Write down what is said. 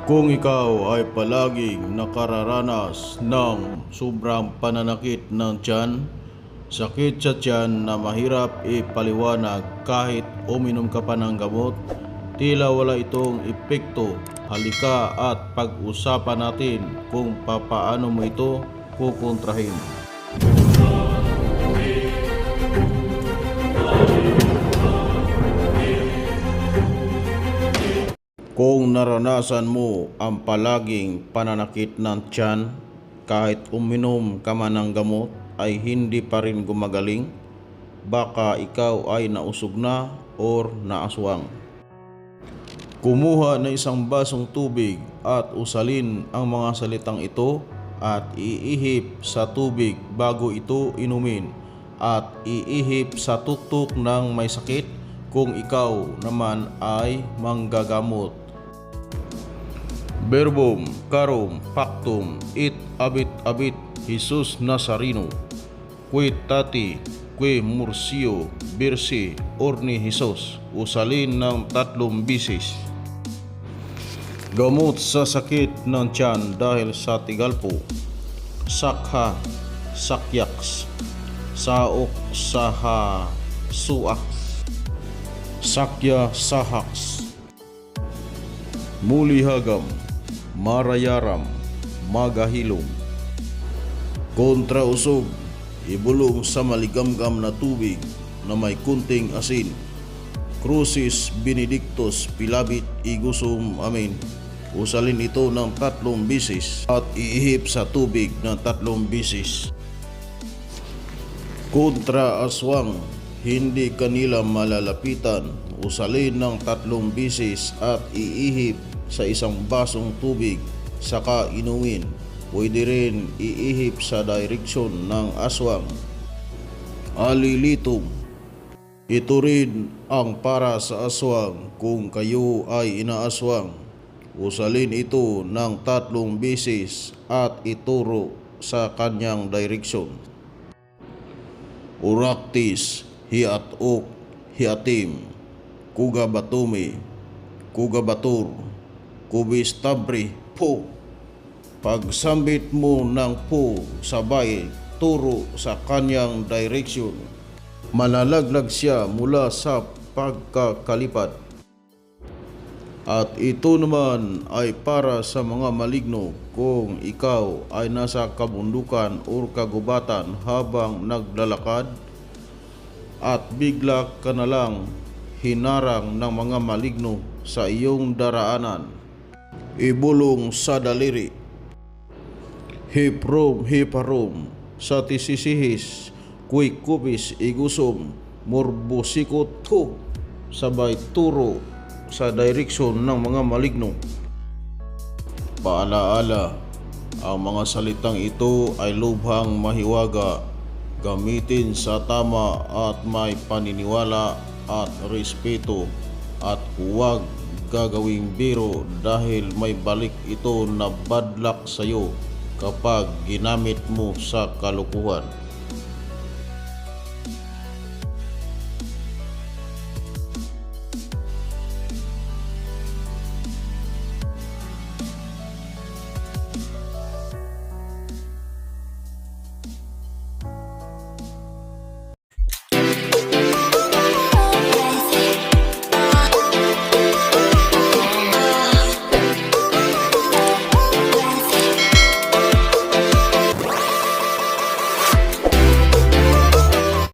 Kung ikaw ay palaging nakararanas ng sobrang pananakit ng tiyan, sakit sa tiyan na mahirap ipaliwanag kahit uminom ka pa ng gamot, tila wala itong epekto. Halika at pag-usapan natin kung papaano mo ito kukontrahin. Kung naranasan mo ang palaging pananakit ng tiyan, kahit uminom ka man ng gamot ay hindi pa rin gumagaling, baka ikaw ay nausog na or naaswang. Kumuha ng isang basong tubig at usalin ang mga salitang ito at iihip sa tubig bago ito inumin at iihip sa tuktok ng may sakit kung ikaw naman ay manggagamot. Verbum carum pactum it abit Jesus Nazareno, que tati, que murcio, birsi, orni Jesus, usalin ng 3 bisis. Gamot sa sakit ng tiyan dahil sa tigalpo, sakha, sakyaks, saok, saha, suaks, sakya, sahaks, mulihagam, marayaram, magahilom. Kontra usog, ibulong sa maligamgam na tubig na may kunting asin. Crucis Benedictus Pilabit Igusum Amen. Usalin ito ng 3 bisis at iihip sa tubig ng 3 bisis. Kontra aswang, hindi kanila malalapitan. Usalin ng 3 bisis at iihip sa isang basong tubig saka inumin. Pwede rin iihip sa direksyon ng aswang. Alilitong, ito rin ang para sa aswang kung kayo ay inaaswang. Usalin ito ng 3 beses at ituro sa kanyang direksyon. Uraktis, hiatok, hiatim, kugabatome, kugabator, kubistabri, po. Pagsambit mo ng po sabay turo sa kanyang direksyon, malalaglag siya mula sa pagkakalipad. At ito naman ay para sa mga maligno kung ikaw ay nasa kabundukan o kagubatan habang naglalakad at bigla ka na lang hinarang ng mga maligno sa iyong daraanan. Ibulong sa daliri, hiprom hiparom, sa tisisihis, kuikupis igusum, morbosikot ko, sabay turo sa direksyon ng mga maligno. Paalaala, ang mga salitang ito ay lubhang mahiwaga. Gamitin sa tama at may paniniwala at respeto, at huwag gagawing biro dahil may balik ito na bad luck sa iyo kapag ginamit mo sa kalukuhan.